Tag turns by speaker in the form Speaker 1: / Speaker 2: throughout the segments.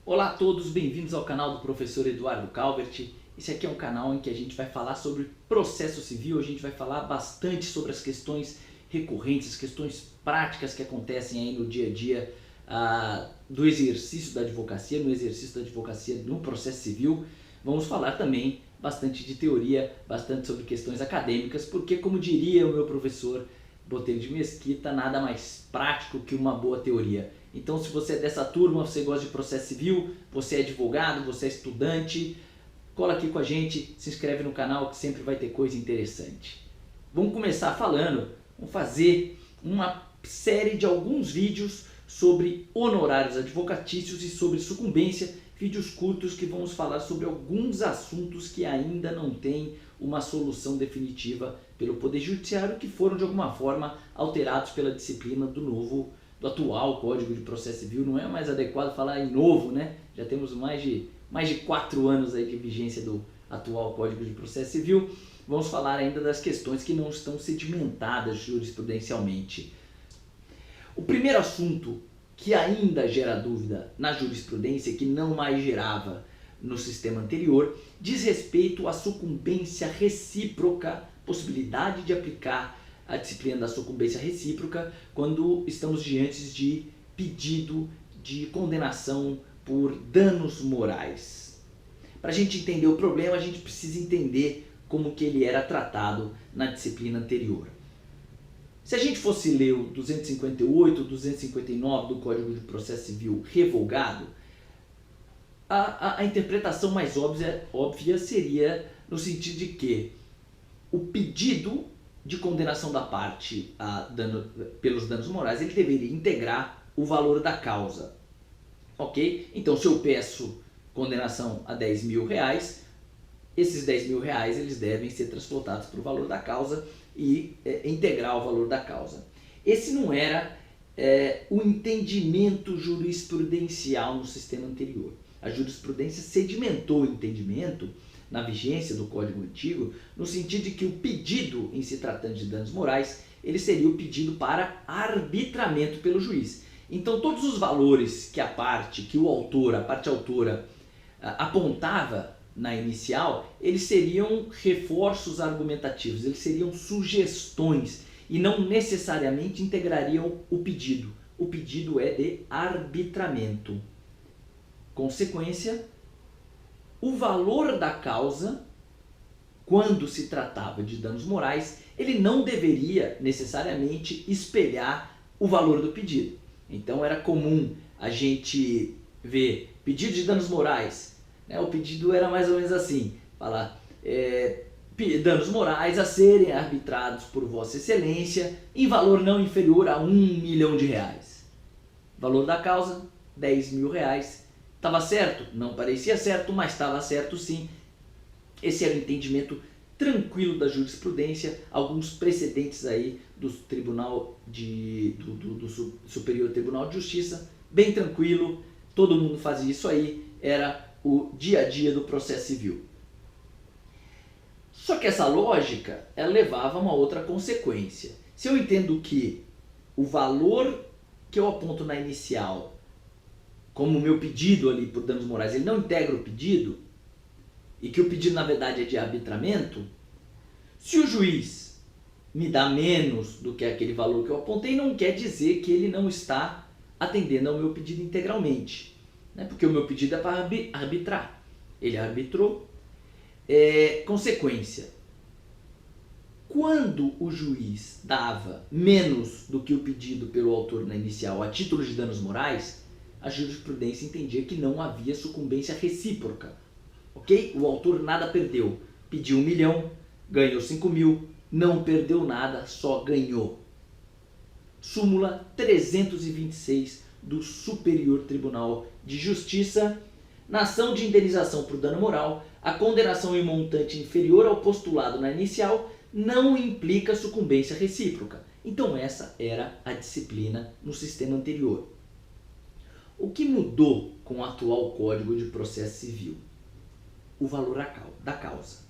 Speaker 1: Olá a todos, bem-vindos ao canal do professor Eduardo Calvert. Esse aqui é um canal em que a gente vai falar sobre processo civil, a gente vai falar bastante sobre as questões recorrentes, as questões práticas que acontecem aí no dia a dia do exercício da advocacia, no processo civil. Vamos falar também bastante de teoria, bastante sobre questões acadêmicas, porque como diria o meu professor Botelho de Mesquita, nada mais prático que uma boa teoria. Então, se você é dessa turma, você gosta de processo civil, você é advogado, você é estudante, cola aqui com a gente, se inscreve no canal que sempre vai ter coisa interessante. Vamos começar falando, vamos fazer uma série de alguns vídeos sobre honorários advocatícios e sobre sucumbência, vídeos curtos que vamos falar sobre alguns assuntos que ainda não têm uma solução definitiva pelo Poder Judiciário, que foram de alguma forma alterados pela disciplina do atual Código de Processo Civil. Não é mais adequado falar em novo, né? Já temos mais de 4 anos aí de vigência do atual Código de Processo Civil. Vamos falar ainda das questões que não estão sedimentadas jurisprudencialmente. O primeiro assunto que ainda gera dúvida na jurisprudência, que não mais gerava no sistema anterior, diz respeito à sucumbência recíproca, possibilidade de aplicar a disciplina da sucumbência recíproca quando estamos diante de pedido de condenação por danos morais. Para a gente entender o problema, a gente precisa entender como que ele era tratado na disciplina anterior. Se a gente fosse ler o 258, 259 do Código de Processo Civil revogado, a interpretação mais óbvia seria no sentido de que o pedido de condenação da parte pelos danos morais, ele deveria integrar o valor da causa. Ok? Então, se eu peço condenação a R$10.000, esses R$10.000 eles devem ser transportados para o valor da causa e integrar o valor da causa. Esse não era o entendimento jurisprudencial no sistema anterior. A jurisprudência sedimentou o entendimento na vigência do Código Antigo, no sentido de que o pedido, em se tratando de danos morais, ele seria o pedido para arbitramento pelo juiz. Então, todos os valores que a parte autora, apontava na inicial, eles seriam reforços argumentativos, eles seriam sugestões e não necessariamente integrariam o pedido. O pedido é de arbitramento. Consequência, o valor da causa, quando se tratava de danos morais, ele não deveria necessariamente espelhar o valor do pedido. Então era comum a gente ver pedido de danos morais, né? O pedido era mais ou menos assim, falar danos morais a serem arbitrados por Vossa Excelência em valor não inferior a R$1 milhão. Valor da causa, R$10.000. Estava certo? Não parecia certo, mas estava certo sim. Esse era o entendimento tranquilo da jurisprudência, alguns precedentes aí do Superior Tribunal de Justiça, bem tranquilo, todo mundo fazia isso aí, era o dia a dia do processo civil. Só que essa lógica, ela levava a uma outra consequência. Se eu entendo que o valor que eu aponto na inicial como o meu pedido ali por danos morais, ele não integra o pedido, e que o pedido na verdade é de arbitramento, se o juiz me dá menos do que aquele valor que eu apontei, não quer dizer que ele não está atendendo ao meu pedido integralmente, né? Porque o meu pedido é para arbitrar. Ele arbitrou. Consequência, quando o juiz dava menos do que o pedido pelo autor na inicial a título de danos morais, a jurisprudência entendia que não havia sucumbência recíproca. Ok? O autor nada perdeu. Pediu 1 milhão, ganhou 5.000, não perdeu nada, só ganhou. Súmula 326 do Superior Tribunal de Justiça. Na ação de indenização por dano moral, a condenação em montante inferior ao postulado na inicial não implica sucumbência recíproca. Então essa era a disciplina no sistema anterior. O que mudou com o atual Código de Processo Civil? O valor da causa.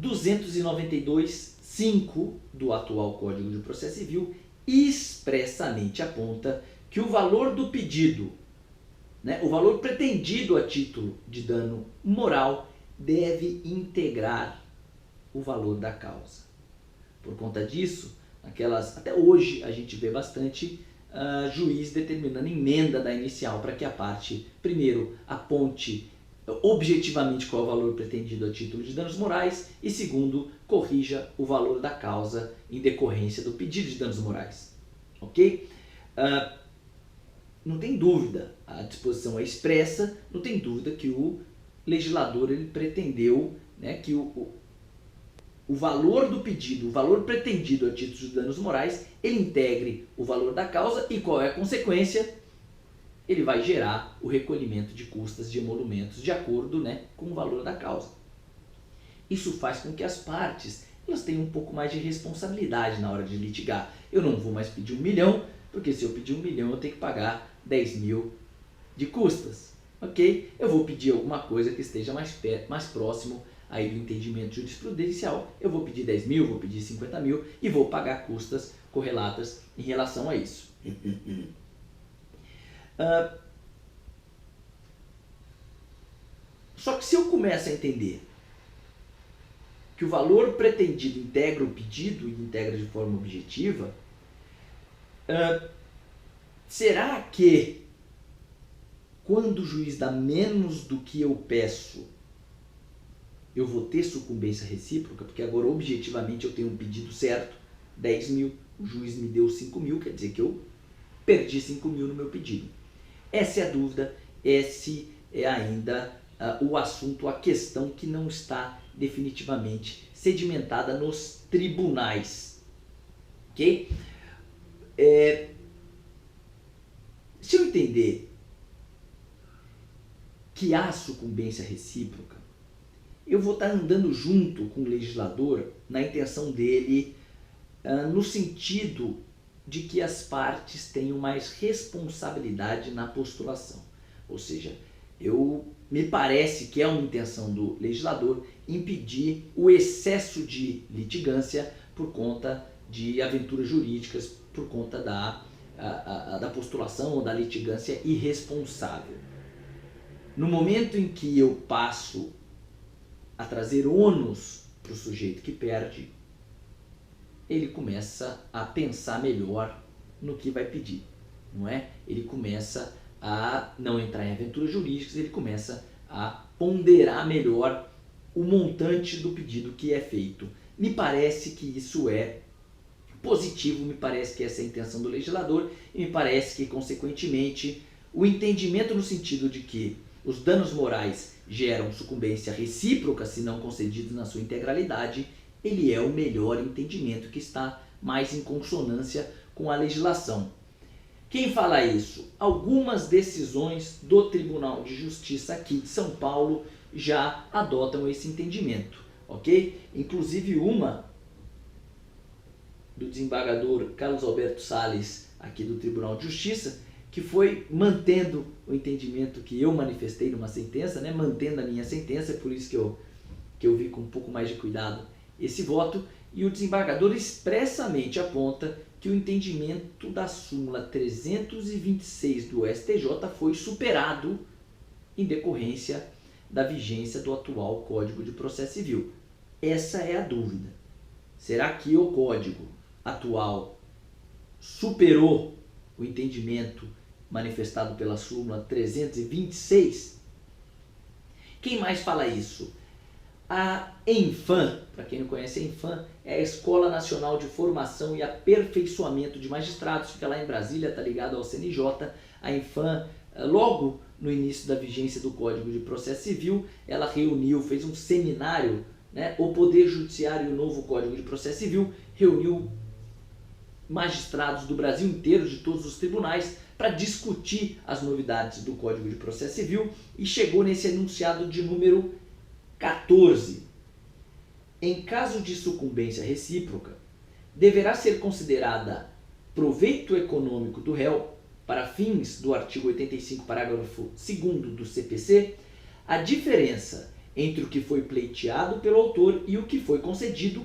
Speaker 1: 292.5 do atual Código de Processo Civil expressamente aponta que o valor do pedido né, o valor pretendido a título de dano moral deve integrar o valor da causa. Por conta disso, até hoje a gente vê bastante juiz determinando emenda da inicial para que a parte, primeiro, aponte objetivamente qual é o valor pretendido a título de danos morais e, segundo, corrija o valor da causa em decorrência do pedido de danos morais. Ok? Não tem dúvida, a disposição é expressa, não tem dúvida que o legislador ele pretendeu, né, que o valor do pedido, o valor pretendido a título de danos morais, ele integre o valor da causa e qual é a consequência? Ele vai gerar o recolhimento de custas de emolumentos de acordo, né, com o valor da causa. Isso faz com que as partes elas tenham um pouco mais de responsabilidade na hora de litigar. Eu não vou mais pedir 1 milhão, porque se eu pedir 1 milhão eu tenho que pagar 10 mil de custas. Ok? Eu vou pedir alguma coisa que esteja mais próximo aí do entendimento jurisprudencial. Eu vou pedir 10 mil, vou pedir 50 mil e vou pagar custas correlatas em relação a isso. Só que se eu começo a entender que o valor pretendido integra o pedido e integra de forma objetiva, será que quando o juiz dá menos do que eu peço, eu vou ter sucumbência recíproca? Porque agora objetivamente eu tenho um pedido certo, 10 mil, o juiz me deu 5 mil, quer dizer que eu perdi 5 mil no meu pedido. Essa é a dúvida, esse é ainda o assunto, a questão que não está definitivamente sedimentada nos tribunais. Ok? Se eu entender que há sucumbência recíproca, eu vou estar andando junto com o legislador na intenção dele, no sentido de que as partes tenham mais responsabilidade na postulação. Ou seja, me parece que é uma intenção do legislador impedir o excesso de litigância por conta de aventuras jurídicas, por conta da postulação ou da litigância irresponsável. No momento em que eu passo a trazer ônus para o sujeito que perde, ele começa a pensar melhor no que vai pedir, não é? Ele começa a não entrar em aventuras jurídicas, ele começa a ponderar melhor o montante do pedido que é feito. Me parece que isso é positivo, me parece que essa é a intenção do legislador e me parece que, consequentemente, o entendimento no sentido de que os danos morais geram sucumbência recíproca se não concedidos na sua integralidade, ele é o melhor entendimento que está mais em consonância com a legislação. Quem fala isso? Algumas decisões do Tribunal de Justiça aqui de São Paulo já adotam esse entendimento, ok? Inclusive uma do desembargador Carlos Alberto Salles, aqui do Tribunal de Justiça, que foi mantendo o entendimento que eu manifestei numa sentença, né? Mantendo a minha sentença, é por isso que eu vi com um pouco mais de cuidado esse voto, e o desembargador expressamente aponta que o entendimento da súmula 326 do STJ foi superado em decorrência da vigência do atual Código de Processo Civil. Essa é a dúvida. Será que o Código atual superou o entendimento manifestado pela súmula 326? Quem mais fala isso? A ENFAM, para quem não conhece, a ENFAM é a Escola Nacional de Formação e Aperfeiçoamento de Magistrados, fica lá em Brasília, está ligado ao CNJ. A ENFAM, logo no início da vigência do Código de Processo Civil, ela reuniu, fez um seminário, né? O Poder Judiciário e o novo Código de Processo Civil, reuniu magistrados do Brasil inteiro, de todos os tribunais, para discutir as novidades do Código de Processo Civil e chegou nesse enunciado de número 14. Em caso de sucumbência recíproca, deverá ser considerada proveito econômico do réu, para fins do artigo 85, parágrafo 2º do CPC, a diferença entre o que foi pleiteado pelo autor e o que foi concedido,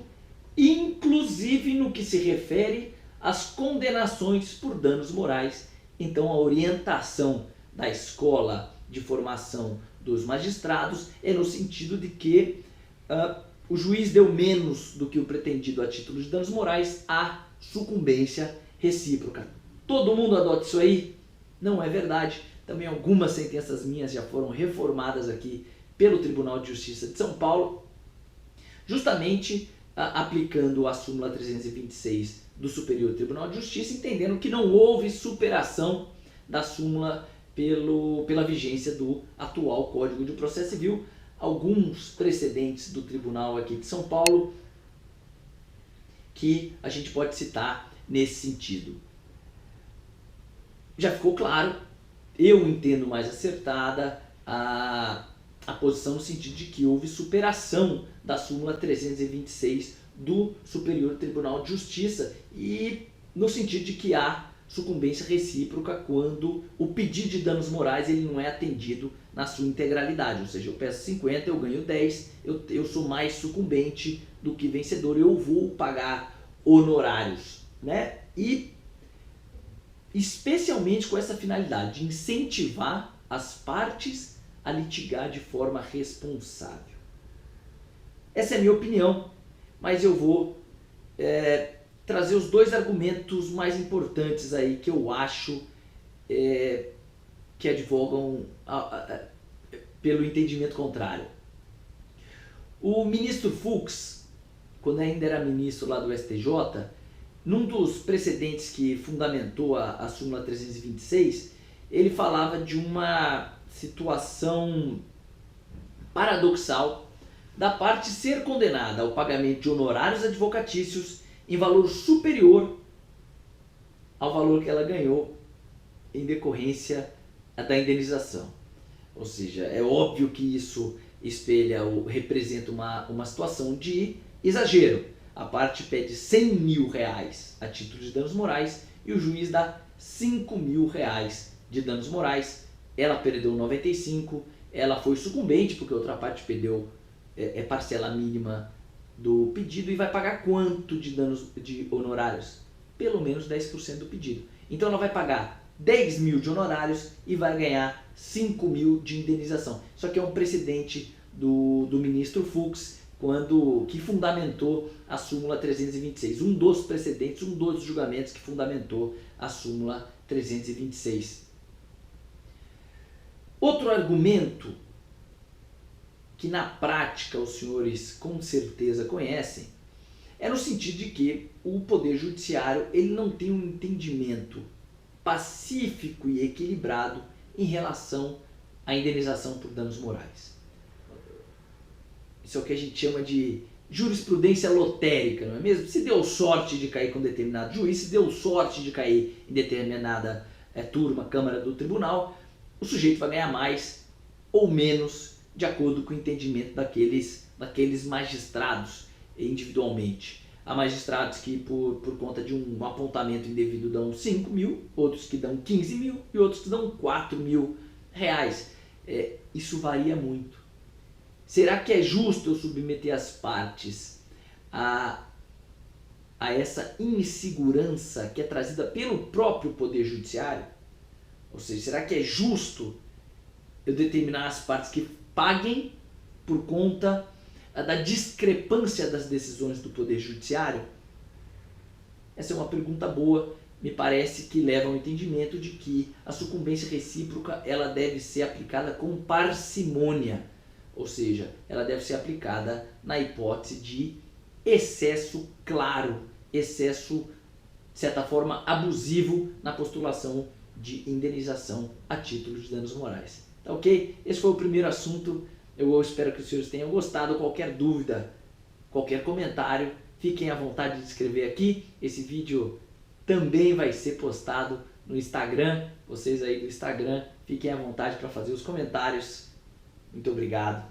Speaker 1: inclusive no que se refere às condenações por danos morais. Então, a orientação da escola de formação dos magistrados é no sentido de que o juiz deu menos do que o pretendido a título de danos morais, a sucumbência recíproca. Todo mundo adota isso aí? Não é verdade. Também algumas sentenças minhas já foram reformadas aqui pelo Tribunal de Justiça de São Paulo, justamente aplicando a súmula 326 do Superior Tribunal de Justiça, entendendo que não houve superação da súmula pela vigência do atual Código de Processo Civil. Alguns precedentes do Tribunal aqui de São Paulo que a gente pode citar nesse sentido. Já ficou claro, eu entendo mais acertada a posição no sentido de que houve superação da súmula 326 do Superior Tribunal de Justiça e no sentido de que há sucumbência recíproca quando o pedido de danos morais ele não é atendido na sua integralidade, ou seja, eu peço 50, eu ganho 10, eu sou mais sucumbente do que vencedor, eu vou pagar honorários, né? E especialmente com essa finalidade de incentivar as partes a litigar de forma responsável. Essa é a minha opinião, mas eu vou trazer os dois argumentos mais importantes aí que eu acho que advogam pelo entendimento contrário. O ministro Fux, quando ainda era ministro lá do STJ, num dos precedentes que fundamentou a súmula 326, ele falava de uma situação paradoxal da parte ser condenada ao pagamento de honorários advocatícios em valor superior ao valor que ela ganhou em decorrência da indenização. Ou seja, é óbvio que isso espelha ou representa uma situação de exagero. A parte pede 100 mil reais a título de danos morais e o juiz dá 5 mil reais de danos morais. Ela perdeu 95, ela foi sucumbente porque a outra parte perdeu parcela mínima do pedido e vai pagar quanto de danos de honorários? Pelo menos 10% do pedido. Então ela vai pagar 10 mil de honorários e vai ganhar 5 mil de indenização. Isso aqui é um precedente do ministro Fux, que fundamentou a súmula 326. Um dos precedentes, um dos julgamentos que fundamentou a súmula 326. Outro argumento que na prática os senhores com certeza conhecem, é no sentido de que o Poder Judiciário ele não tem um entendimento pacífico e equilibrado em relação à indenização por danos morais. Isso é o que a gente chama de jurisprudência lotérica, não é mesmo? Se deu sorte de cair com determinado juiz, se deu sorte de cair em determinada turma, Câmara do Tribunal, o sujeito vai ganhar mais ou menos de acordo com o entendimento daqueles magistrados individualmente. Há magistrados que por conta de um apontamento indevido dão 5 mil, outros que dão 15 mil e outros que dão 4 mil reais. Isso varia muito. Será que é justo eu submeter as partes a essa insegurança que é trazida pelo próprio Poder Judiciário? Ou seja, será que é justo eu determinar as partes que paguem por conta da discrepância das decisões do Poder Judiciário? Essa é uma pergunta boa, me parece que leva ao entendimento de que a sucumbência recíproca ela deve ser aplicada com parcimônia, ou seja, ela deve ser aplicada na hipótese de excesso claro, excesso, de certa forma, abusivo na postulação de indenização a título de danos morais. Tá ok? Esse foi o primeiro assunto. Eu espero que os senhores tenham gostado. Qualquer dúvida, qualquer comentário, fiquem à vontade de escrever aqui. Esse vídeo também vai ser postado no Instagram. Vocês aí do Instagram, fiquem à vontade para fazer os comentários. Muito obrigado.